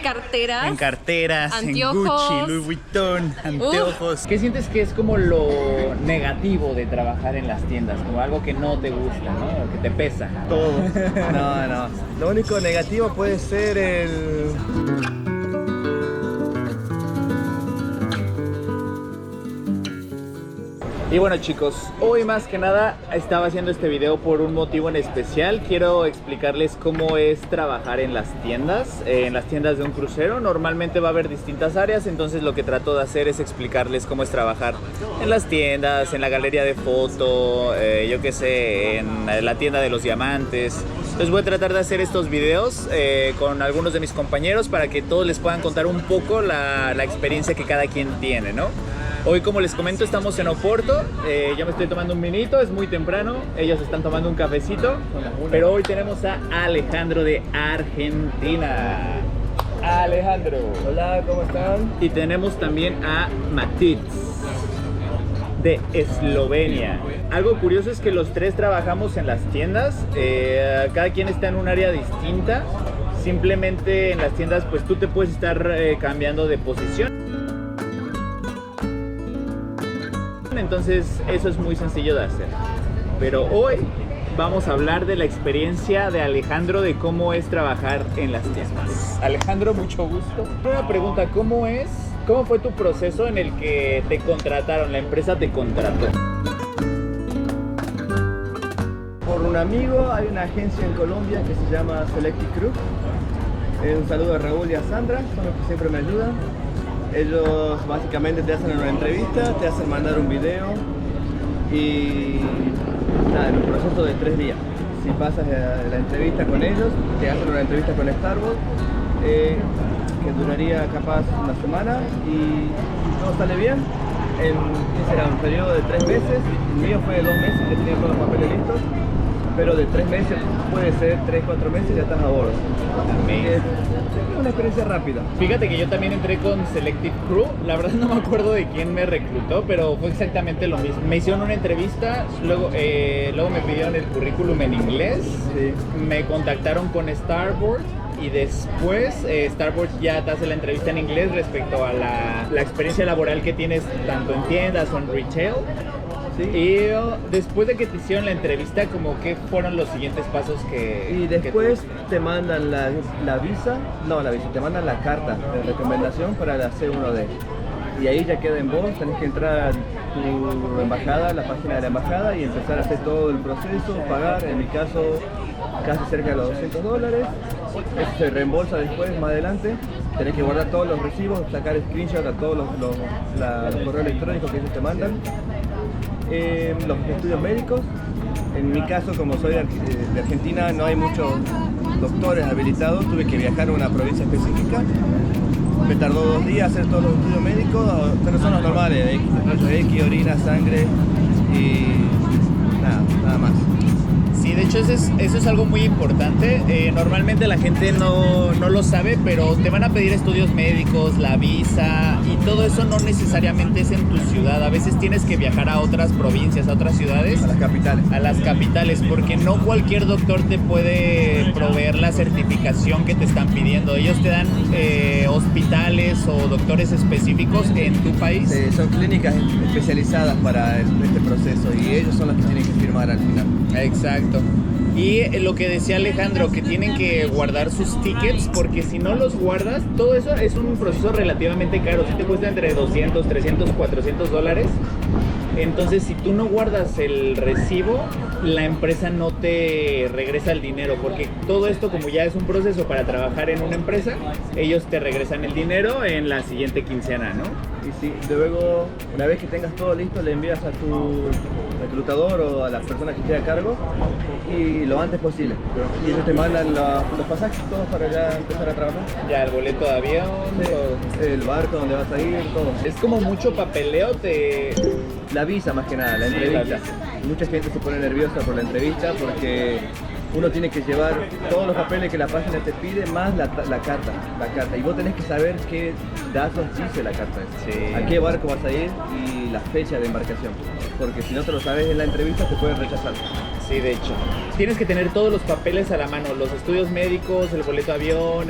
carteras, anteojos, en Gucci, Louis Vuitton, anteojos. ¿Qué sientes que es como lo negativo de trabajar en las tiendas? Como algo que no te gusta, ¿no? O que te pesa. Todo. No. Lo único negativo puede ser el... Y bueno chicos, hoy más que nada estaba haciendo este video por un motivo en especial. Quiero explicarles cómo es trabajar en las tiendas de un crucero. Normalmente va a haber distintas áreas, entonces lo que trato de hacer es explicarles cómo es trabajar en las tiendas, en la galería de foto, yo qué sé, en la tienda de los diamantes. Entonces voy a tratar de hacer estos videos con algunos de mis compañeros para que todos les puedan contar un poco la experiencia que cada quien tiene, ¿no? Hoy, como les comento, estamos en Oporto. Yo me estoy tomando un vinito, es muy temprano. Ellos están tomando un cafecito. Pero hoy tenemos a Alejandro de Argentina. Alejandro. Hola, ¿cómo están? Y tenemos también a Matic de Eslovenia. Algo curioso es que los tres trabajamos en las tiendas. Cada quien está en un área distinta. Simplemente en las tiendas, pues tú te puedes estar cambiando de posición. Entonces eso es muy sencillo de hacer. Pero hoy vamos a hablar de la experiencia de Alejandro, de cómo es trabajar en las tiendas. Alejandro, mucho gusto. Una pregunta, ¿cómo fue tu proceso en el que te contrataron, la empresa te contrató? Por un amigo, hay una agencia en Colombia que se llama Selective Crew. Un saludo a Raúl y a Sandra, son los que siempre me ayudan. Ellos básicamente te hacen una entrevista, te hacen mandar un video y nada, en un proceso de 3 días. Si pasas la entrevista con ellos, te hacen una entrevista con Starbucks que duraría capaz una semana y si todo sale bien, será un periodo de 3 meses. El mío fue de 2 meses, que tenía todos los papeles listos, pero de 3 meses puede ser 3-4 meses y ya estás a bordo. Es una experiencia rápida. Fíjate que yo también entré con Selective Crew. La verdad no me acuerdo de quién me reclutó, pero fue exactamente lo mismo. Me hicieron una entrevista, luego me pidieron el currículum en inglés. Sí. Me contactaron con Starboard y después Starboard ya te hace la entrevista en inglés respecto a la experiencia laboral que tienes tanto en tiendas o en retail. Sí. Y después de que te hicieron la entrevista, como que fueron los siguientes pasos que... Y después te mandan la visa, te mandan la carta de recomendación para la C1D. Y ahí ya queda en vos, tenés que entrar a tu embajada, la página de la embajada y empezar a hacer todo el proceso, pagar, en mi caso casi cerca de los $200. Eso se reembolsa después, más adelante. Tenés que guardar todos los recibos, sacar screenshot a todos los correos electrónicos que ellos te mandan. Los estudios médicos, en mi caso, como soy de Argentina, no hay muchos doctores habilitados, tuve que viajar a una provincia específica. Me tardó 2 días hacer todos los estudios médicos, pero son los normales, rayos X, orina, sangre y nada más. Sí, de hecho eso es algo muy importante. Normalmente la gente no lo sabe, pero te van a pedir estudios médicos, la visa y todo eso no necesariamente es en tu ciudad. A veces tienes que viajar a otras provincias, a otras ciudades. A las capitales. A las capitales, porque no cualquier doctor te puede proveer la certificación que te están pidiendo. Ellos te dan hospitales o doctores específicos en tu país. Sí, son clínicas especializadas para este proceso y ellos son los que tienen que firmar al final. Exacto. Y lo que decía Alejandro, que tienen que guardar sus tickets, porque si no los guardas, todo eso es un proceso relativamente caro. Si te cuesta entre 200, 300, 400 dólares. Entonces, si tú no guardas el recibo, la empresa no te regresa el dinero, porque todo esto, como ya es un proceso para trabajar en una empresa, ellos te regresan el dinero en la siguiente quincena, ¿no? Y sí, luego, una vez que tengas todo listo, le envías a tu reclutador o a la persona que esté a cargo y lo antes posible. Y ellos te mandan los pasajes todos para ya empezar a trabajar. Ya, el boleto de avión, todo. El barco donde vas a ir, todo. Es como mucho papeleo, La visa más que nada, la entrevista. La visa. Mucha gente se pone nerviosa por la entrevista porque uno tiene que llevar todos los papeles que la página te pide más la carta. Y vos tenés que saber qué datos dice la carta. Sí. A qué barco vas a ir y y la fecha de embarcación, porque si no te lo sabes en la entrevista te pueden rechazar. Sí, de hecho. Tienes que tener todos los papeles a la mano, los estudios médicos, el boleto de avión,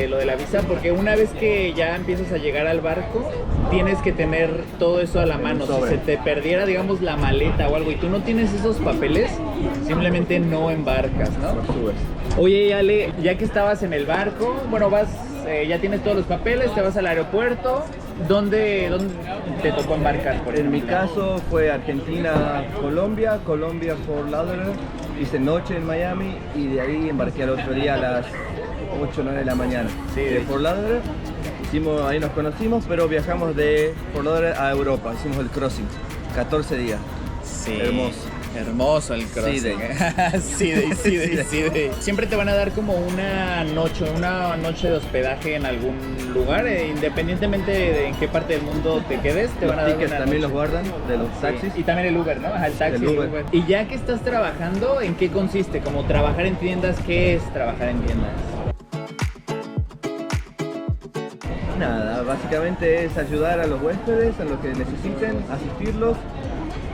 lo de la visa, porque una vez que ya empiezas a llegar al barco, tienes que tener todo eso a la mano. Si se te perdiera, digamos, la maleta o algo y tú no tienes esos papeles, simplemente no embarcas, ¿no? No subes. Oye, Ale, ya que estabas en el barco, bueno, ya tienes todos los papeles, te vas al aeropuerto. ¿Dónde te tocó embarcar? En mi caso fue Argentina, Colombia, Fort Lauderdale, hice noche en Miami y de ahí embarqué al otro día a las 8 o 9 de la mañana. Sí, de Fort Lauderdale, ahí nos conocimos, pero viajamos de Fort Lauderdale a Europa, hicimos el crossing, 14 días. Sí. Hermoso el crossing. Sea-Day. Sí. Siempre te van a dar como una noche de hospedaje en algún lugar, independientemente de en qué parte del mundo te quedes, te van a dar tickets una también noche. los guardan de los taxis. Y también el Uber, ¿no? Ajá, el taxi. El Uber. Y ya que estás trabajando, ¿en qué consiste? Como trabajar en tiendas, ¿qué es trabajar en tiendas? Nada, básicamente es ayudar a los huéspedes en lo que necesiten, asistirlos.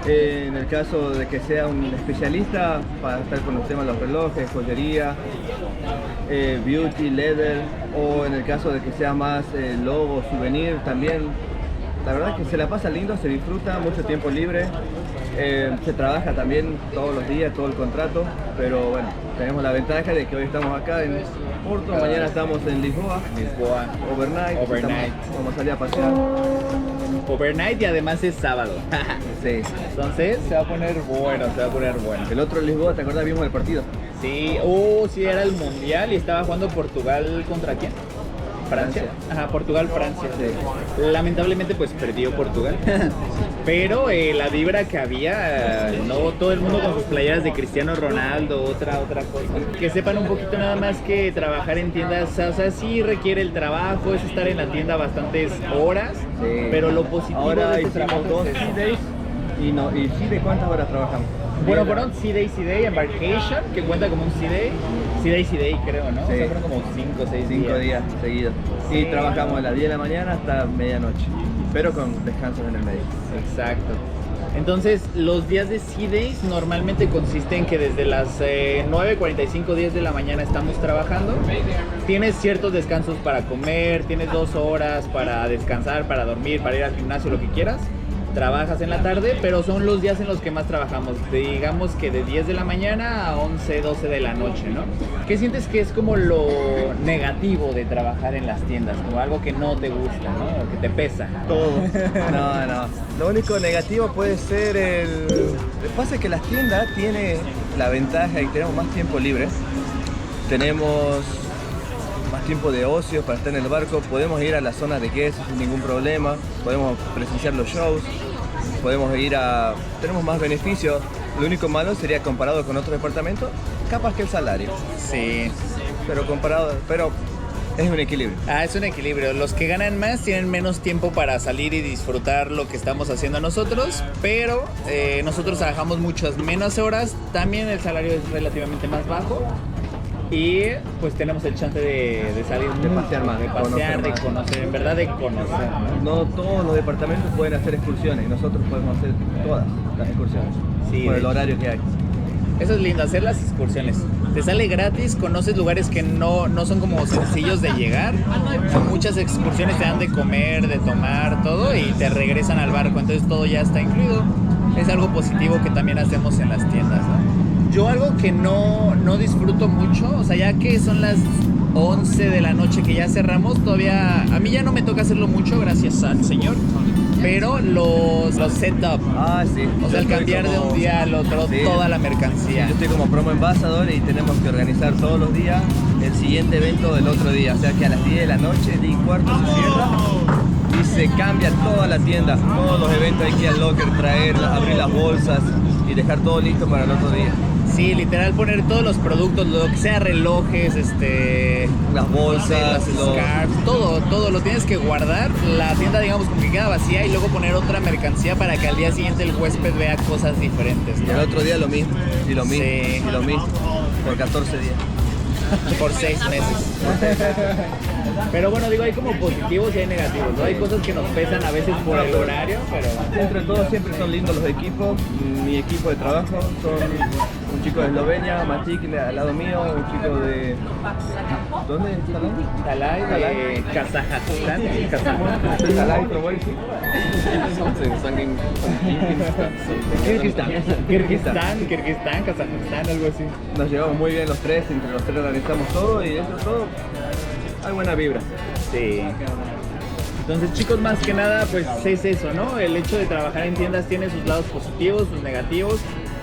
En el caso de que sea un especialista para estar con los temas de los relojes, joyería, beauty, leather, o en el caso de que sea más logo, souvenir también. La verdad es que se la pasa lindo, se disfruta, mucho tiempo libre, se trabaja también todos los días, todo el contrato, pero bueno, tenemos la ventaja de que hoy estamos acá en Porto, mañana estamos en Lisboa, overnight. Vamos a salir a pasear. Overnight y además es sábado. Sí. Entonces se va a poner bueno. El otro en Lisboa, ¿te acuerdas? Vimos el partido. Sí, sí, era el mundial y estaba jugando Portugal ¿contra quién? Francia. Ajá, Portugal-Francia. Sí. Lamentablemente pues perdió Portugal. Pero la vibra que había, no todo el mundo con sus playeras de Cristiano Ronaldo, otra cosa. Que sepan un poquito nada más que trabajar en tiendas, o sea, sí requiere el trabajo, es estar en la tienda bastantes horas, Sí. Pero lo positivo Ahora de este hicimos trabajo 2 es sea days y sea day, ¿cuántas horas trabajamos? bueno, fueron sea day, embarkation, que cuenta como un sea day creo, ¿no? Sí. O sea, fueron como 5 o 6 5 días seguidos. Sí. Y trabajamos a las 10 de la mañana hasta medianoche, pero con descansos en el medio. Exacto. Entonces, los días de sea days normalmente consisten en que desde las 9:45, 10 de la mañana estamos trabajando. Tienes ciertos descansos para comer, tienes 2 horas para descansar, para dormir, para ir al gimnasio, lo que quieras. Trabajas en la tarde, pero son los días en los que más trabajamos. Digamos que de 10 de la mañana a 11, 12 de la noche, ¿no? ¿Qué sientes que es como lo negativo de trabajar en las tiendas? Como algo que no te gusta, ¿no? O que te pesa. Todo. No. Lo único negativo puede ser el... Lo que pasa es que las tiendas tienen la ventaja y tenemos más tiempo libre. Tenemos más tiempo de ocio para estar en el barco. Podemos ir a la zona de guests sin ningún problema. Podemos presenciar los shows. Tenemos más beneficios. Lo único malo sería comparado con otros departamentos, capaz que el salario. Sí. Pero es un equilibrio. Es un equilibrio. Los que ganan más tienen menos tiempo para salir y disfrutar lo que estamos haciendo nosotros, pero nosotros trabajamos muchas menos horas. También el salario es relativamente más bajo. Y pues tenemos el chance de salir, De pasear más, de conocer, en verdad de conocer, ¿no? No todos los departamentos pueden hacer excursiones y nosotros podemos hacer todas las excursiones Sí, por de el hecho. horario que hay. Eso es lindo, hacer las excursiones. Te sale gratis, conoces lugares que no son como sencillos de llegar. Muchas excursiones te dan de comer, de tomar, todo y te regresan al barco, entonces todo ya está incluido. Es algo positivo que también hacemos en las tiendas, ¿no? Yo algo que no disfruto mucho, o sea, ya que son las 11 de la noche que ya cerramos, todavía a mí ya no me toca hacerlo mucho, gracias al señor, pero los setup, Sí. o sea, el cambiar de un día al otro, Sí. toda la mercancía. Yo estoy como promo embajador y tenemos que organizar todos los días el siguiente evento del otro día. O sea que a las 10 de la noche, 10 y cuarto se cierra y se cambia toda la tienda. Todos los eventos hay que ir al locker, abrir las bolsas y dejar todo listo para el otro día. Sí, literal poner todos los productos, lo que sea relojes, Las bolsas, las scarves, todo lo tienes que guardar. La tienda, digamos, como que queda vacía y luego poner otra mercancía para que al día siguiente el huésped vea cosas diferentes, Y ¿no? el otro día lo mismo, y lo mismo, Sí. y lo mismo, por 14 días. Por 6 meses. Pero bueno, digo, hay como positivos y hay negativos, ¿no? Hay cosas que nos pesan a veces por el horario, pero... Entre todos siempre son lindos los equipos. Mi equipo de trabajo son un chico de Eslovenia, Matik al lado mío, un chico de... ¿Dónde está? Talay, de Kazajstán. Talay, pero bueno, sí. Kirguistán, Kazajstán, algo así. Nos llevamos muy bien los tres, entre los tres organizamos todo y dentro de todo hay buena vibra. Sí. Entonces, chicos, más que nada, pues es eso, ¿no? El hecho de trabajar en tiendas tiene sus lados positivos, sus negativos.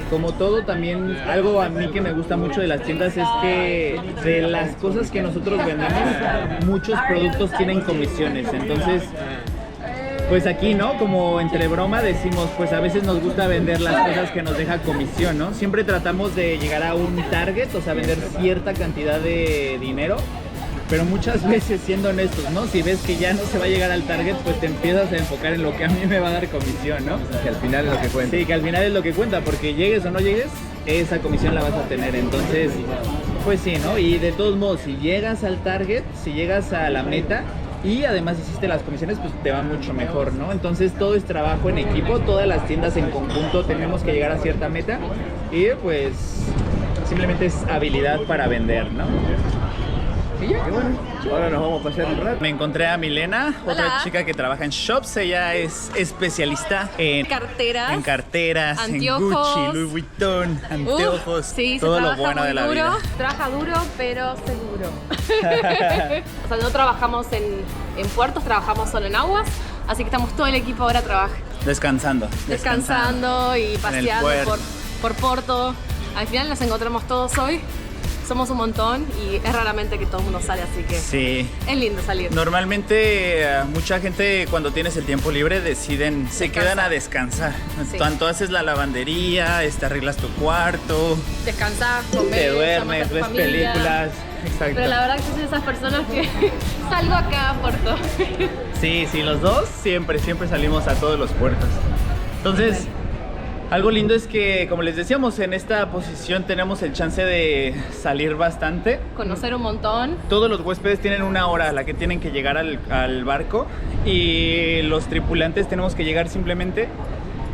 Como todo, también algo a mí que me gusta mucho de las tiendas es que de las cosas que nosotros vendemos, muchos productos tienen comisiones. Entonces, pues aquí, ¿no? Como entre broma decimos, pues a veces nos gusta vender las cosas que nos deja comisión, ¿no? Siempre tratamos de llegar a un target, o sea, vender cierta cantidad de dinero. Pero muchas veces, siendo honestos, ¿no? Si ves que ya no se va a llegar al target, pues te empiezas a enfocar en lo que a mí me va a dar comisión, ¿no? Que al final es lo que cuenta. Sí, que al final es lo que cuenta, porque llegues o no llegues, esa comisión la vas a tener. Entonces, pues sí, ¿no? Y de todos modos, si llegas al target, si llegas a la meta y además hiciste las comisiones, pues te va mucho mejor, ¿no? Entonces todo es trabajo en equipo, todas las tiendas en conjunto tenemos que llegar a cierta meta y pues simplemente es habilidad para vender, ¿no? Y bueno, ahora nos vamos a pasear un rato. Me encontré a Milena, otra chica que trabaja en shops. Ella es especialista en carteras, anteojos, en Gucci, Louis Vuitton, anteojos, sí, todo se lo trabaja bueno muy de la duro, vida. Trabaja duro, pero seguro. O sea, no trabajamos en puertos, trabajamos solo en aguas, así que estamos todo el equipo ahora trabaja. Descansando Y paseando por Porto. Al final nos encontramos todos hoy. Somos un montón y es raramente que todo el mundo sale, así que sí, es lindo salir. Normalmente mucha gente cuando tienes el tiempo libre se quedan a descansar. Sí. Tanto haces la lavandería, arreglas tu cuarto, Descansar, comer, te duermes, ves películas. Exacto. Pero la verdad que yo soy de esas personas que salgo acá a Porto. Sí, los dos siempre salimos a todos los puertos. Entonces, algo lindo es que, como les decíamos, en esta posición tenemos el chance de salir bastante. Conocer un montón. Todos los huéspedes tienen una hora a la que tienen que llegar al barco y los tripulantes tenemos que llegar simplemente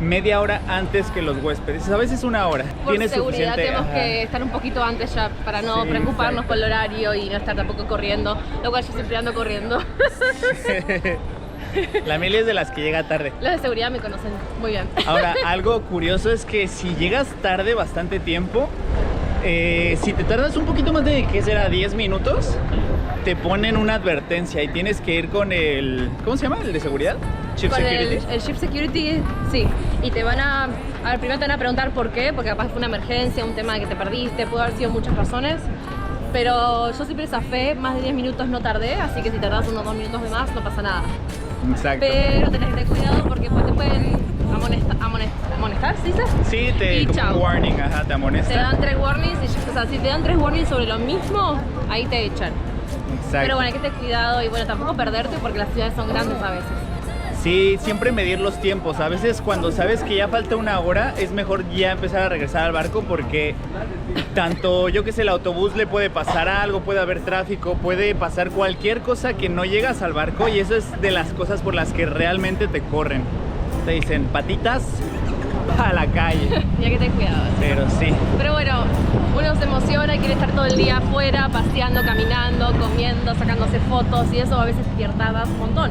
media hora antes que los huéspedes, a veces una hora. Por seguridad tenemos que estar un poquito antes ya para no preocuparnos por el horario y no estar tampoco corriendo, lo cual yo siempre ando corriendo. La Meli es de las que llega tarde. Los de seguridad me conocen muy bien. Ahora, algo curioso es que si llegas tarde bastante tiempo, si te tardas un poquito más de, ¿qué será? 10 minutos, te ponen una advertencia y tienes que ir con el... ¿Cómo se llama? ¿El de seguridad? Chief Security. El Chief Security, sí. Y te van a ver, primero te van a preguntar por qué, porque capaz fue una emergencia, un tema de que te perdiste, puede haber sido muchas razones. Pero yo siempre zafé, más de 10 minutos no tardé, así que si tardás unos 2 minutos de más no pasa nada. Exacto. Pero tenés que tener cuidado porque después te pueden amonestar, ¿sí? Sí, como un warning, te amonestan. Te dan 3 warnings, o sea, si te dan 3 warnings sobre lo mismo, ahí te echan. Exacto. Pero bueno, hay que tener cuidado y bueno, tampoco perderte porque las ciudades son grandes a veces. Sí, siempre medir los tiempos. A veces cuando sabes que ya falta una hora, es mejor ya empezar a regresar al barco porque tanto, yo que sé, el autobús le puede pasar algo, puede haber tráfico, puede pasar cualquier cosa que no llegas al barco y eso es de las cosas por las que realmente te corren. Te dicen, patitas a la calle. Y hay que tener cuidado. Pero sí. Pero bueno, uno se emociona y quiere estar todo el día afuera, paseando, caminando, comiendo, sacándose fotos y eso a veces te tardas un montón.